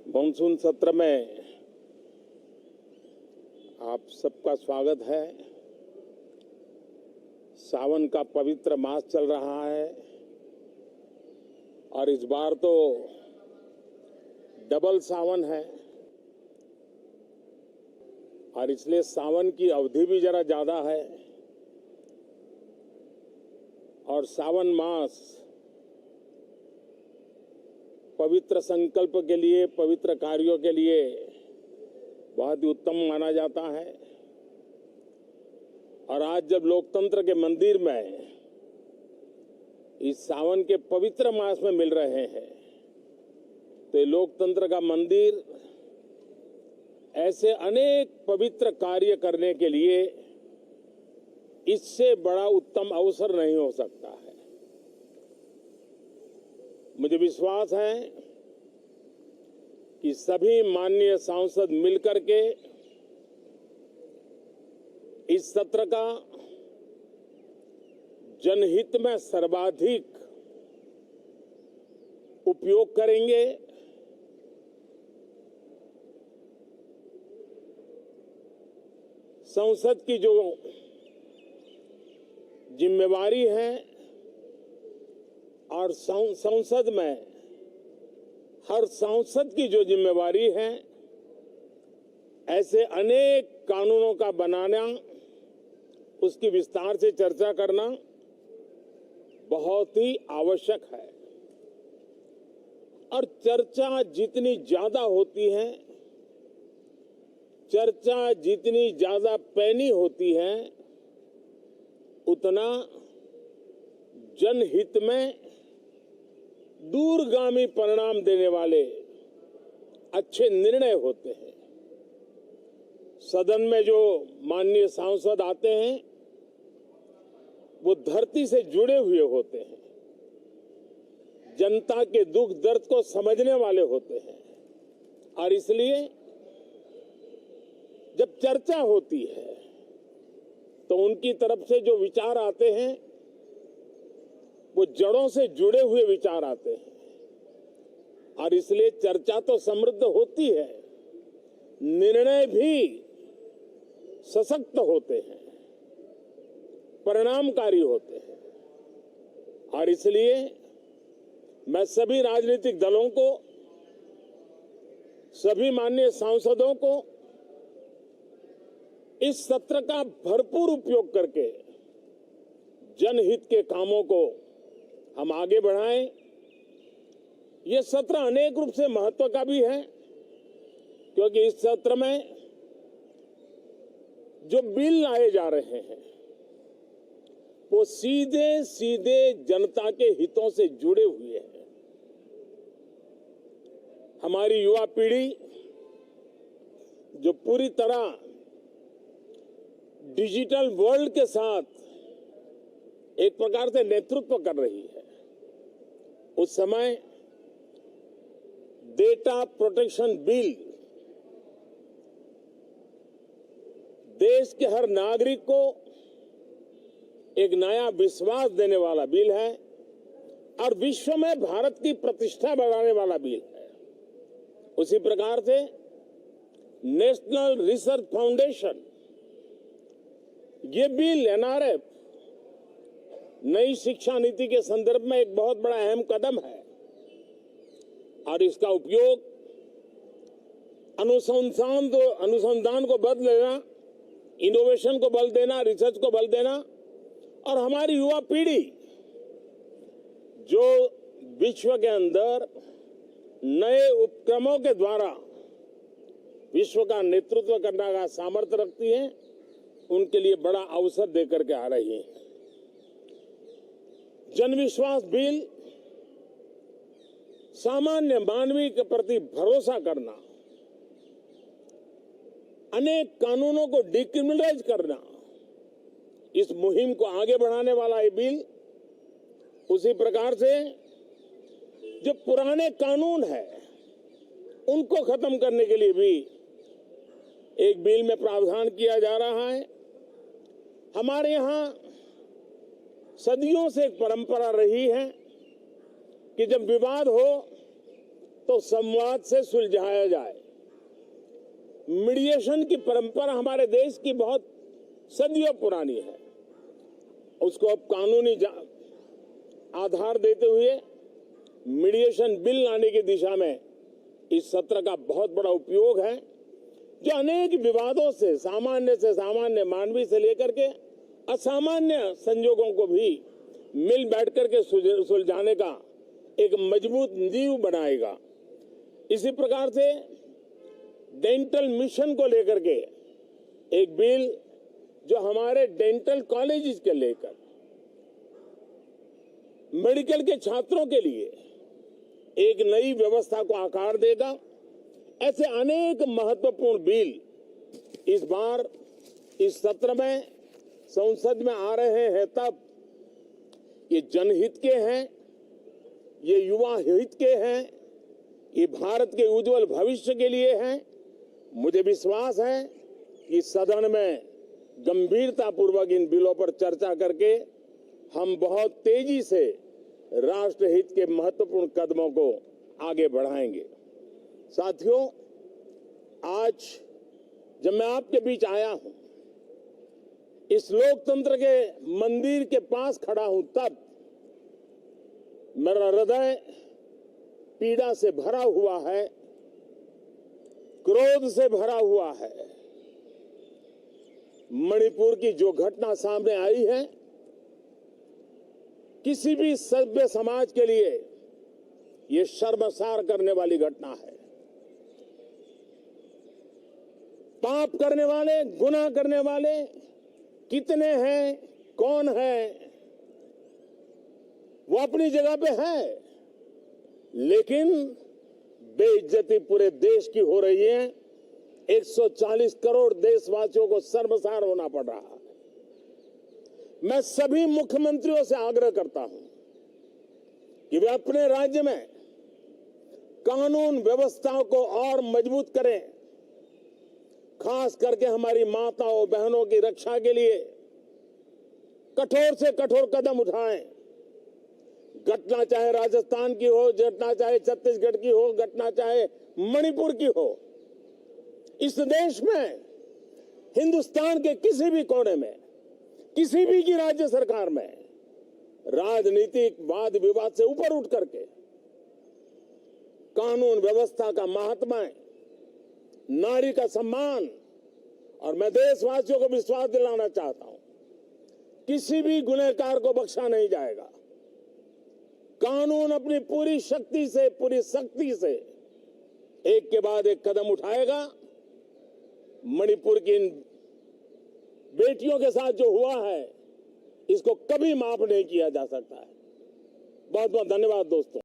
Monsoon सत्र में आप सबका स्वागत है। सावन का पवित्र मास चल रहा है और इस बार तो डबल सावन है और इसलिए सावन की अवधि भी जरा ज्यादा है और सावन मास पवित्र संकल्प के लिए, पवित्र कार्यों के लिए बहुत ही उत्तम माना जाता है। और आज जब लोकतंत्र के मंदिर में इस सावन के पवित्र मास में मिल रहे हैं तो ये लोकतंत्र का मंदिर ऐसे अनेक पवित्र कार्य करने के लिए इससे बड़ा उत्तम अवसर नहीं हो सकता है। मुझे विश्वास है कि सभी माननीय सांसद मिलकर के इस सत्र का जनहित में सर्वाधिक उपयोग करेंगे। संसद की जो जिम्मेवारी है और संसद में हर सांसद की जो जिम्मेवारी है, ऐसे अनेक कानूनों का बनाना, उसकी विस्तार से चर्चा करना बहुत ही आवश्यक है। और चर्चा जितनी ज्यादा होती है, चर्चा जितनी ज्यादा पैनी होती है, उतना जनहित में दूरगामी परिणाम देने वाले अच्छे निर्णय होते हैं। सदन में जो माननीय सांसद आते हैं वो धरती से जुड़े हुए होते हैं, जनता के दुख दर्द को समझने वाले होते हैं और इसलिए जब चर्चा होती है तो उनकी तरफ से जो विचार आते हैं वो जड़ों से जुड़े हुए विचार आते हैं और इसलिए चर्चा तो समृद्ध होती है, निर्णय भी सशक्त होते हैं, परिणामकारी होते हैं। और इसलिए मैं सभी राजनीतिक दलों को, सभी माननीय सांसदों को इस सत्र का भरपूर उपयोग करके जनहित के कामों को हम आगे बढ़ाएं। ये सत्र अनेक रूप से महत्व का भी है क्योंकि इस सत्र में जो बिल लाए जा रहे हैं वो सीधे सीधे जनता के हितों से जुड़े हुए हैं। हमारी युवा पीढ़ी जो पूरी तरह डिजिटल वर्ल्ड के साथ एक प्रकार से नेतृत्व कर रही है, उस समय डेटा प्रोटेक्शन बिल देश के हर नागरिक को एक नया विश्वास देने वाला बिल है और विश्व में भारत की प्रतिष्ठा बढ़ाने वाला बिल है। उसी प्रकार से नेशनल रिसर्च फाउंडेशन, ये बिल एनआरएफ नई शिक्षा नीति के संदर्भ में एक बहुत बड़ा अहम कदम है और इसका उपयोग अनुसंधान को बल देना, इनोवेशन को बल देना, रिसर्च को बल देना और हमारी युवा पीढ़ी जो विश्व के अंदर नए उपक्रमों के द्वारा विश्व का नेतृत्व करने का सामर्थ्य रखती है, उनके लिए बड़ा अवसर देकर के आ रही है। जनविश्वास बिल सामान्य मानवीय के प्रति भरोसा करना, अनेक कानूनों को डिक्रिमिनलाइज करना, इस मुहिम को आगे बढ़ाने वाला ये बिल। उसी प्रकार से जो पुराने कानून है उनको खत्म करने के लिए भी एक बिल में प्रावधान किया जा रहा है। हमारे यहाँ सदियों से एक परंपरा रही है कि जब विवाद हो तो संवाद से सुलझाया जाए। मीडिएशन की परंपरा हमारे देश की बहुत सदियों पुरानी है। उसको अब कानूनी आधार देते हुए मीडिएशन बिल लाने की दिशा में इस सत्र का बहुत बड़ा उपयोग है, जो अनेक विवादों से सामान्य मानवीय से लेकर के असामान्य संजोगों को भी मिल बैठ करके सुलझाने का एक मजबूत नींव बनाएगा। इसी प्रकार से डेंटल मिशन को लेकर के एक बिल जो हमारे डेंटल कॉलेजेस के लेकर मेडिकल के छात्रों के लिए एक नई व्यवस्था को आकार देगा। ऐसे अनेक महत्वपूर्ण बिल इस बार इस सत्र में संसद में आ रहे हैं। तब ये जनहित के हैं, ये युवा हित के हैं, ये भारत के उज्जवल भविष्य के लिए हैं। मुझे विश्वास है कि सदन में गंभीरता पूर्वक इन बिलों पर चर्चा करके हम बहुत तेजी से राष्ट्रहित के महत्वपूर्ण कदमों को आगे बढ़ाएंगे। साथियों, आज जब मैं आपके बीच आया हूं, इस लोकतंत्र के मंदिर के पास खड़ा हूं, तब मेरा हृदय पीड़ा से भरा हुआ है, क्रोध से भरा हुआ है। मणिपुर की जो घटना सामने आई है, किसी भी सभ्य समाज के लिए ये शर्मसार करने वाली घटना है। पाप करने वाले, गुनाह करने वाले कितने हैं, कौन है, वो अपनी जगह पे है, लेकिन बेइज्जती पूरे देश की हो रही है। 140 करोड़ देशवासियों को शर्मसार होना पड़ रहा है। मैं सभी मुख्यमंत्रियों से आग्रह करता हूं कि वे अपने राज्य में कानून व्यवस्था को और मजबूत करें, खास करके हमारी माताओं बहनों की रक्षा के लिए कठोर से कठोर कदम उठाएं। घटना चाहे राजस्थान की हो, घटना चाहे छत्तीसगढ़ की हो, घटना चाहे मणिपुर की हो, इस देश में, हिंदुस्तान के किसी भी कोने में, किसी भी की राज्य सरकार में राजनीतिक वाद विवाद से ऊपर उठ करके कानून व्यवस्था का महात्म्य, नारी का सम्मान, और मैं देशवासियों को विश्वास दिलाना चाहता हूं, किसी भी गुनहगार को बख्शा नहीं जाएगा। कानून अपनी पूरी शक्ति से, पूरी सख्ती से एक के बाद एक कदम उठाएगा। मणिपुर की इन बेटियों के साथ जो हुआ है, इसको कभी माफ नहीं किया जा सकता है। बहुत बहुत धन्यवाद दोस्तों।